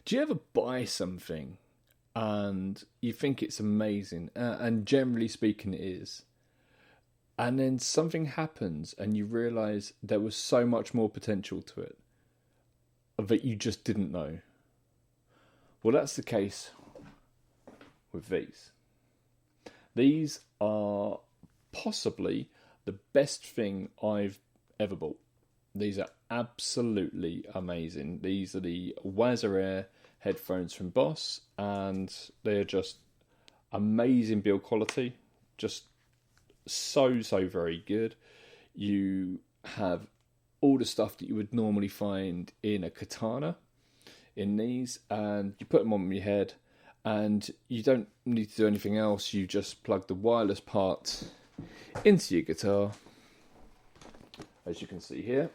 Do you ever buy something and you think it's amazing, and generally speaking it is, and then something happens and you realise there was so much more potential to it that you just didn't know? Well, that's the case with these. These are possibly the best thing I've ever bought. These are absolutely amazing. These are the Waza-Air headphones from Boss, and they're just amazing build quality. Just so very good. You have all the stuff that you would normally find in a katana in these, and you put them on your head, and you don't need to do anything else. You just plug the wireless part into your guitar, as you can see here,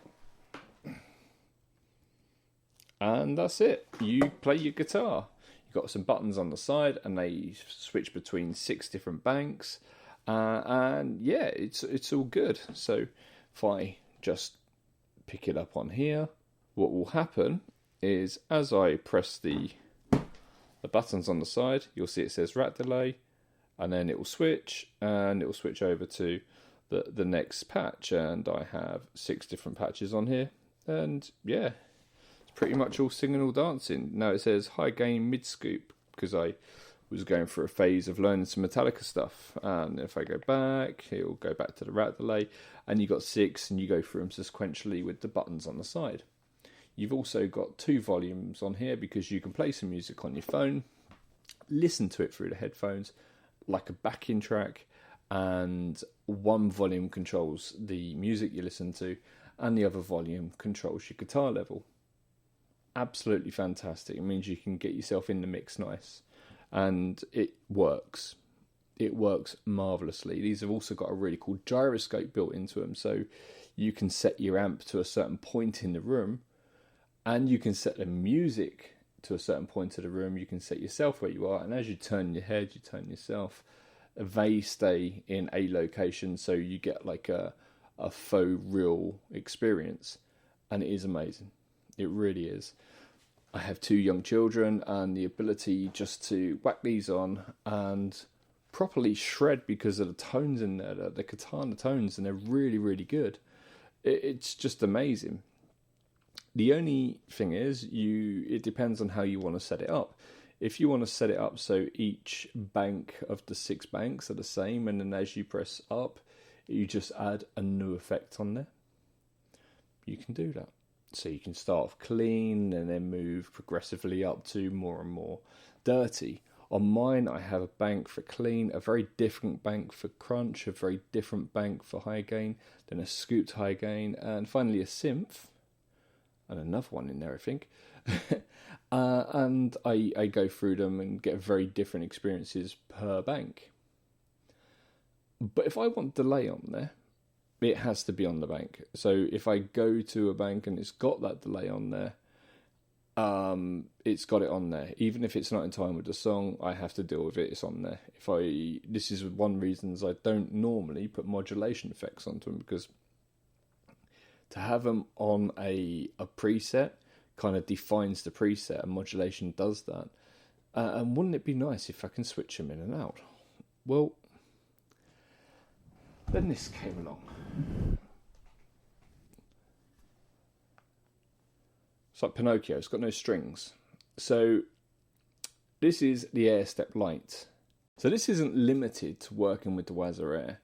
and that's it. You play your guitar. You've got some buttons on the side, and they switch between 6 different banks, and yeah, it's all good. So if I just pick it up on here, what will happen is, as I press the buttons on the side, you'll see it says rat delay, and then it will switch, and it will switch over to the next patch, and I have 6 different patches on here, and yeah, it's pretty much all singing, all dancing. Now it says high gain mid scoop, because I was going through a phase of learning some Metallica stuff, and if I go back, it'll go back to the rat delay, and you got 6, and you go through them sequentially with the buttons on the side. You've also got 2 volumes on here, because you can play some music on your phone, listen to it through the headphones like a backing track, and one volume controls the music you listen to, and the other volume controls your guitar level. Absolutely fantastic. It means you can get yourself in the mix nice, and it works. It works marvellously. These have also got a really cool gyroscope built into them, so you can set your amp to a certain point in the room, and you can set the music to a certain point of the room. You can set yourself where you are, and as you turn your head, you turn yourself. They stay in a location, so you get like a faux real experience, and it is amazing. It really is. I have 2 young children, and the ability just to whack these on and properly shred, because of the tones in there, the katana tones, and they're really good. It's just amazing. The only thing is, it depends on how you want to set it up. If you want to set it up so each bank of the 6 banks are the same, and then as you press up, you just add a new effect on there, you can do that. So you can start off clean and then move progressively up to more and more dirty. On mine, I have a bank for clean, a very different bank for crunch, a very different bank for high gain, then a scooped high gain, and finally a synth, and another one in there, I think. And I go through them and get very different experiences per bank. But if I want delay on there, it has to be on the bank. So if I go to a bank and it's got that delay on there, it's got it on there. Even if it's not in time with the song, I have to deal with it. It's on there. This is one reason I don't normally put modulation effects onto them, because to have them on a preset kind of defines the preset, and modulation does that. And wouldn't it be nice if I can switch them in and out? Well, then this came along. It's like Pinocchio, it's got no strings. So this is the AirStep Lite. So this isn't limited to working with the Waza-Air.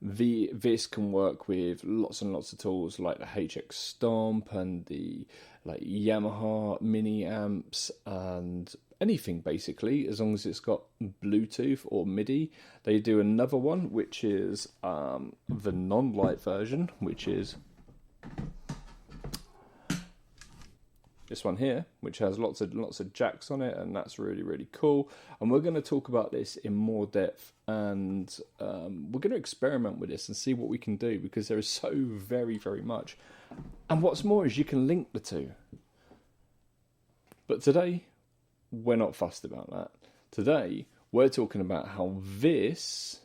This can work with lots and lots of tools like the HX Stomp and the Yamaha mini amps and anything basically, as long as it's got Bluetooth or MIDI. They do another one which is the non-light version, which is this one here, which has lots of jacks on it, and that's really cool. And we're going to talk about this in more depth, and we're going to experiment with this and see what we can do, because there is so very much. And what's more is you can link the two. But today, we're not fussed about that. Today, we're talking about how this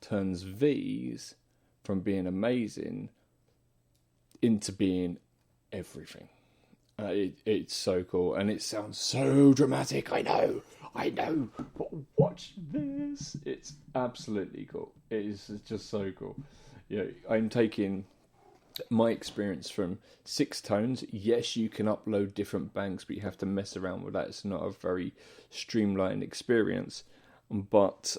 turns these from being amazing into being everything. It's so cool, and it sounds so dramatic. I know, but watch this. It's absolutely cool. It is just so cool. I'm taking my experience from 6 tones. Yes, you can upload different banks, but you have to mess around with that. It's not a very streamlined experience. But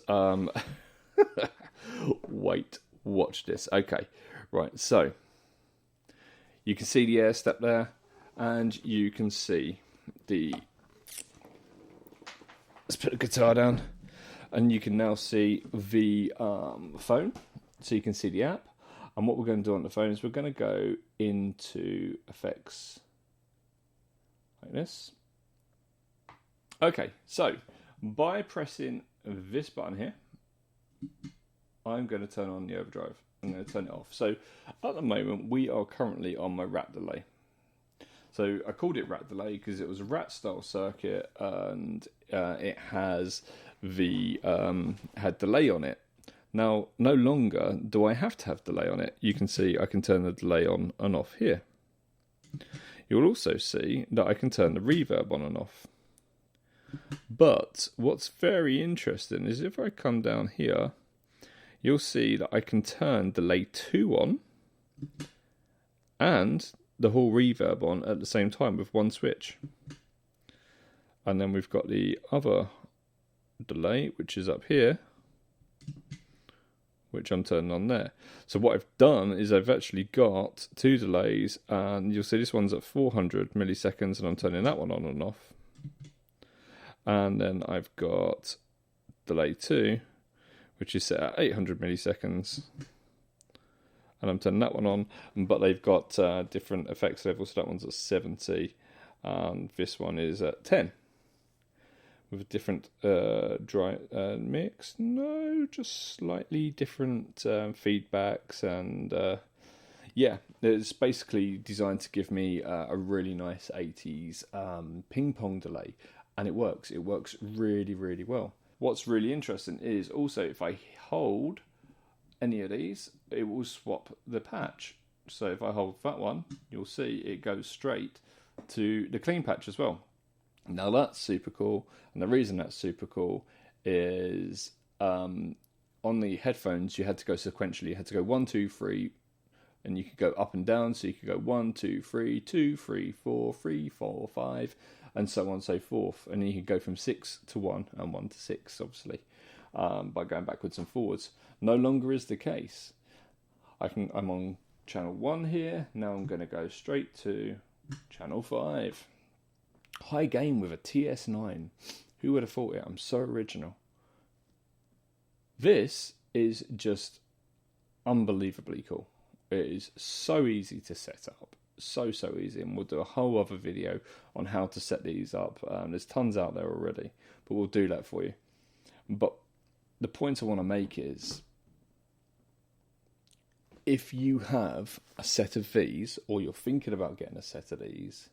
wait, watch this. Okay, right. So you can see the air step there. And you can see let's put the guitar down, and you can now see the phone, so you can see the app. And what we're going to do on the phone is we're going to go into effects like this. Okay, so by pressing this button here, I'm going to turn on the overdrive. I'm going to turn it off. So at the moment, we are currently on my rat delay. So I called it rat delay because it was a rat style circuit, and it has had delay on it. Now, no longer do I have to have delay on it. You can see I can turn the delay on and off here. You'll also see that I can turn the reverb on and off. But what's very interesting is if I come down here, you'll see that I can turn delay 2 on and the whole reverb on at the same time with one switch. And then we've got the other delay, which is up here, which I'm turning on there. So what I've done is I've actually got 2 delays, and you'll see this one's at 400 milliseconds, and I'm turning that one on and off. And then I've got delay 2, which is set at 800 milliseconds, and I'm turning that one on, but they've got different effects levels. So that one's at 70, and this one is at 10. With a different dry mix. No, just slightly different feedbacks, and yeah, it's basically designed to give me a really nice 80s ping pong delay, and it works. It works really, really well. What's really interesting is also if I hold any of these, it will swap the patch. So if I hold that one, you'll see it goes straight to the clean patch as well. Now that's super cool, and the reason that's super cool is on the headphones you had to go sequentially. You had to go 1, 2, 3, and you could go up and down. So you could go 1, 2, 3, 2, 3, 4, 3, 4, 5, and so on and so forth. And then you could go from 6 to 1 and 1 to 6, obviously, by going backwards and forwards. No longer is the case. I'm on channel 1 here. Now I'm going to go straight to channel 5. High gain with a TS9. Who would have thought it? I'm so original. This is just unbelievably cool. It is so easy to set up. So easy. And we'll do a whole other video on how to set these up. There's tons out there already, but we'll do that for you. But the point I want to make is, if you have a set of these, or you're thinking about getting a set of these,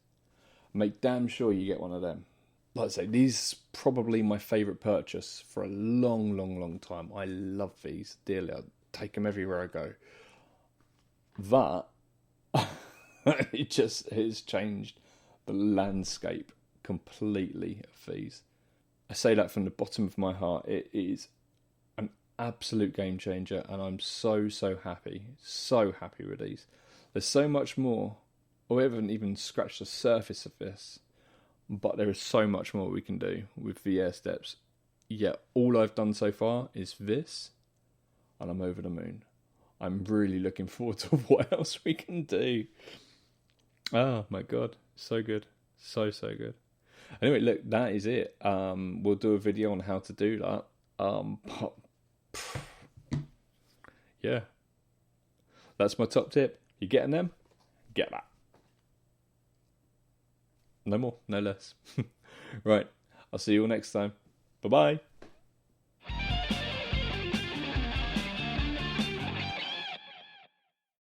make damn sure you get one of them. Like I say, these are probably my favourite purchase for a long time. I love these dearly. I take them everywhere I go. That it just has changed the landscape completely of these. I say that from the bottom of my heart. It is an absolute game changer, and I'm so happy with these. There's so much more. We haven't even scratched the surface of this, but there is so much more we can do with the air steps. Yet all I've done so far is this, and I'm over the moon. I'm really looking forward to what else we can do. Oh my god, so good, so good. Anyway, look, that is it. We'll do a video on how to do that. But yeah, that's my top tip. You getting them? Get that. No more, no less. Right, I'll see you all next time. Bye-bye.